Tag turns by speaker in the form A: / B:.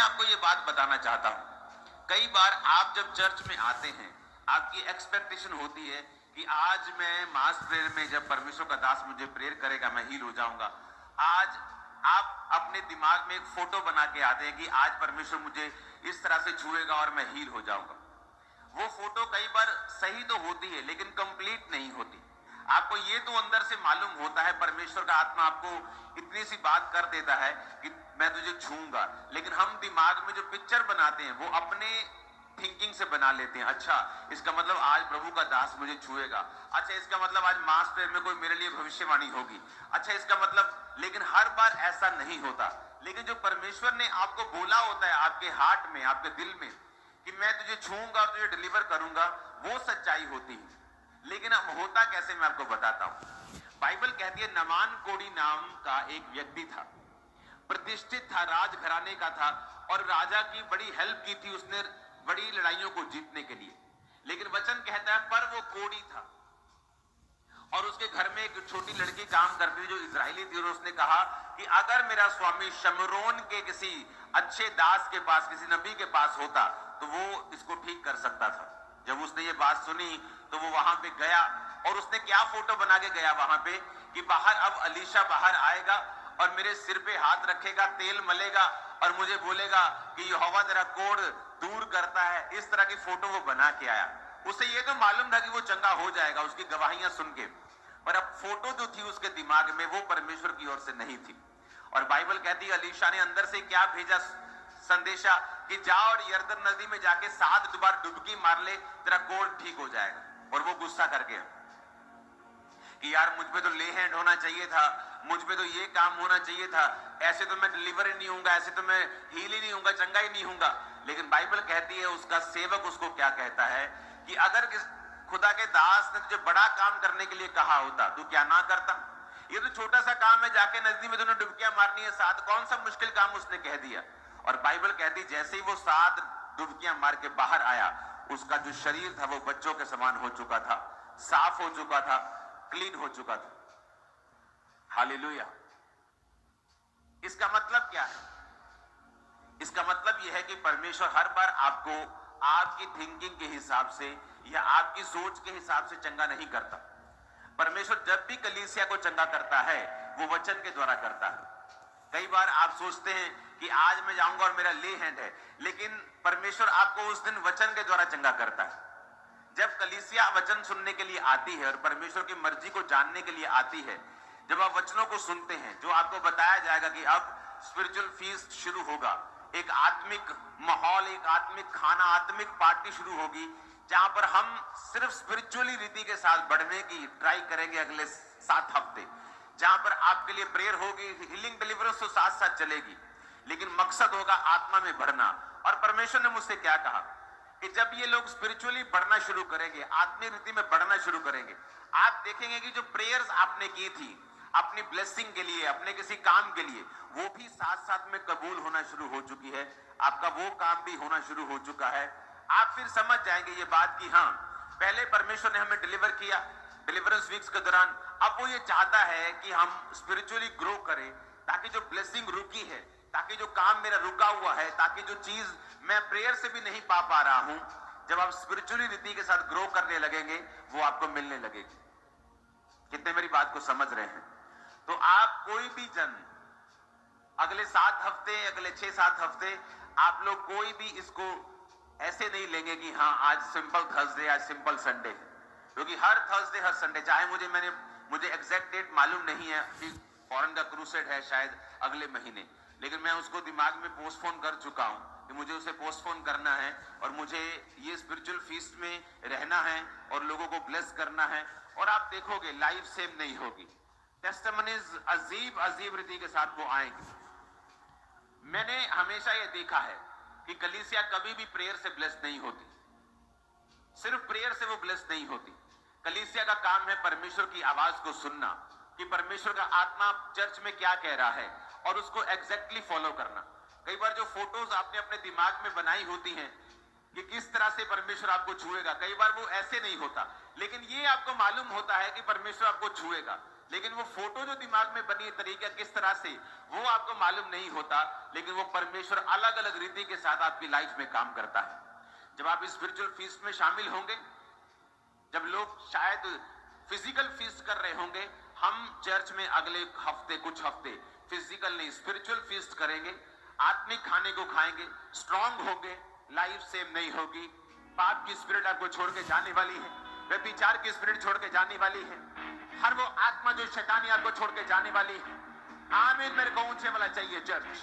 A: आपको ये बात बताना चाहता हूं, कई बार आप जब चर्च में आते हैं, आपकी एक्सपेक्टेशन होती है कि आज मैं मास प्रेयर में जब परमेश्वर का दास मुझे प्रेयर करेगा मैं हील हो जाऊंगा। आज आप अपने दिमाग में एक फोटो बना के आते हैं कि आज परमेश्वर मुझे इस तरह से छुएगा और मैं हील हो जाऊंगा। वो फोटो कई बार सही तो होती है लेकिन कंप्लीट नहीं होती। आपको ये तो अंदर से मालूम होता है, परमेश्वर का आत्मा आपको इतनी सी बात कर देता है कि मैं तुझे छूऊंगा, लेकिन हम दिमाग में जो पिक्चर बनाते हैं वो अपने थिंकिंग से बना लेते हैं। अच्छा, इसका मतलब आज प्रभु का दास मुझे छुएगा, अच्छा इसका मतलब आज मास प्रेयर में कोई मेरे लिए भविष्यवाणी होगी, अच्छा इसका मतलब। लेकिन हर बार ऐसा नहीं होता। लेकिन जो परमेश्वर ने आपको बोला होता है आपके हार्ट में, आपके दिल में, कि मैं तुझे छूऊंगा और तुझे डिलीवर करूंगा, वो सच्चाई होती है। लेकिन अब होता कैसे मैं आपको बताता हूं। बाइबल कहती है नमान कोड़ी नाम का एक व्यक्ति था, प्रतिष्ठित था, राजघराने का था और राजा की बड़ी हेल्प की थी उसने बड़ी लड़ाइयों को जीतने के लिए। लेकिन वचन कहता है पर वो कोड़ी था और उसके घर में एक छोटी लड़की काम करती थी जो इजरायली थी, और उसने कहा कि अगर मेरा स्वामी शमरोन के किसी अच्छे दास के पास, किसी नबी के पास होता तो वो इसको ठीक कर सकता था। जब उसने ये बात सुनी तो वो वहां पे गया और उसने क्या फोटो बना के गया वहां पे कि बाहर अब अलीशा बाहर आएगा और मेरे सिर पे हाथ रखेगा, तेल मलेगा और मुझे बोलेगा कि यहोवा तेरा कोढ़ दूर करता है। इस तरह की फोटो वो बना के आया। उसे ये तो मालूम था कि वो चंगा हो जाएगा उसकी गवाहियां सुन के, पर अब फोटो जो थी उसके दिमाग में वो परमेश्वर की ओर से नहीं थी। और बाइबल कहती है अलीशा ने अंदर से क्या भेजा संदेशा कि जा और यरदन नदी में जाके 7 बार डुबकी मार ले, तेरा कोढ़ ठीक हो जाएगा। और वो गुस्सा करके कि यार मुझ पे तो ले हैंड होना चाहिए था, मुझ पे तो ये काम होना चाहिए था, ऐसे तो मैं डिलीवर ही नहीं होऊंगा, ऐसे तो मैं हील ही नहीं होऊंगा, चंगा ही नहीं होऊंगा। लेकिन बाइबल कहती है उसका सेवक उसको क्या कहता है कि अगर खुदा के दास ने तुझे बड़ा काम करने के लिए कहा होता तू क्या ना करता। ये तो छोटा सा काम है, जाके नदी में तूने डुबकियां मारनी है 7, कौन सा मुश्किल काम उसने कह दिया। और बाइबल कहती जैसे ही वो 7 डुबकियां मार के बाहर आया, उसका जो शरीर था वो बच्चों के समान हो चुका था, साफ हो चुका था, क्लीन हो चुका था। हालेलुया। इसका मतलब क्या है? इसका मतलब यह है कि परमेश्वर हर बार आपको आपकी थिंकिंग के हिसाब से या आपकी सोच के हिसाब से चंगा नहीं करता। परमेश्वर जब भी कलीसिया को चंगा करता है वो वचन के द्वारा करता है। कई बार आप सोचते हैं कि आज मैं जाऊंगा और मेरा ले हैंड है, लेकिन परमेश्वर आपको उस दिन वचन के द्वारा चंगा करता है। जब कलीसिया वचन सुनने के लिए आती है और परमेश्वर की मर्जी को जानने के लिए आती है, जब आप वचनों को सुनते हैं जो आपको बताया जाएगा कि अब स्पिरिचुअल फीस्ट शुरू होगा, एक आत्मिक माहौल, एक आत्मिक खाना, आत्मिक पार्टी शुरू होगी, जहां पर हम सिर्फ स्पिरिचुअली रीति के साथ बढ़ने की ट्राई करेंगे अगले 7 हफ्ते, जहां पर आपके लिए प्रेयर होगी, हीलिंग डिलीवरेंस तो साथ साथ चलेगी, लेकिन मकसद होगा आत्मा में बढ़ना। और परमेश्वर ने मुझसे क्या कहा कि जब ये लोग स्पिरिचुअली बढ़ना शुरू करेंगे, आत्मीय रीति में बढ़ना शुरू करेंगे, आप देखेंगे कि जो प्रेयर्स आपने की थी अपनी ब्लेसिंग के लिए, अपने किसी काम के लिए, वो भी साथ साथ में कबूल होना शुरू हो चुकी है। आपका वो काम भी होना शुरू हो चुका है। आप फिर समझ जाएंगे ये बात कि हाँ, पहले परमेश्वर ने हमें डिलीवर किया डिलीवरेंस वीक्स के दौरान, अब वो ये चाहता है कि हम स्पिरिचुअली ग्रो करें, ताकि जो ब्लेसिंग रुकी है, ताकि जो काम मेरा रुका हुआ है, ताकि जो चीज मैं प्रेयर से भी नहीं पा रहा हूं, जब आप स्पिरिचुअली रीति के साथ ग्रो करने लगेंगे वो आपको मिलने लगेगी। कितने मेरी बात को समझ रहे हैं? तो आप कोई भी जन अगले 7 हफ्ते, अगले 6-7 हफ्ते आप लोग कोई भी इसको ऐसे नहीं लेंगे कि हाँ आज सिंपल थर्सडे, आज सिंपल संडे है, क्योंकि हर थर्सडे हर संडे, चाहे मुझे एग्जैक्ट डेट मालूम नहीं है कि फॉरेन का क्रूसेड है शायद अगले महीने, लेकिन मैं उसको दिमाग में पोस्टपोन कर चुका हूं कि मुझे उसे पोस्टपोन करना है और मुझे ये स्पिरिचुअल फीस्ट में रहना है और लोगों को ब्लेस करना है। और आप देखोगे लाइफ सेम नहीं होगी, टेस्टिमनीज अजीब अजीब रीति के साथ वो आएंगे। मैंने हमेशा ये देखा है कि कलीसिया कभी भी प्रेयर से ब्लेस नहीं होती, सिर्फ प्रेयर से वो ब्लेस नहीं होती। कलीसिया का काम है परमेश्वर की आवाज को सुनना कि परमेश्वर का आत्मा चर्च में क्या कह रहा है और उसको एग्जैक्टली फॉलो करना। कई बार जो फोटोज आपने अपने दिमाग में बनाई होती हैं कि किस तरह से परमेश्वर आपको छुएगा, कई बार वो ऐसे नहीं होता, लेकिन ये आपको मालूम होता है कि परमेश्वर आपको छुएगा, लेकिन वो फोटो जो दिमाग में बनी है तरीका किस तरह से, वो आपको मालूम नहीं होता। लेकिन वो परमेश्वर अलग अलग रीति के साथ आपकी लाइफ में काम करता है। जब आप स्पिरिचुअल फीस्ट में शामिल होंगे, जब लोग शायद फिजिकल फीस्ट कर रहे होंगे, हम चर्च में अगले हफ्ते कुछ हफ्ते फिजिकल नहीं स्पिरिचुअल फीस्ट करेंगे। आत्मिक खाने को खाएंगे, स्ट्रांग होंगे, लाइफ सेम नहीं होगी। पाप की स्पिरिट आपको छोड़ के जाने वाली है, व्यभिचार की स्पिरिट छोड़ के जाने वाली है, हर वो आत्मा जो शैतानी आपको छोड़ के जाने वाली है। आमीन। मेरे को ऊंचे वाला चाहिए चर्च।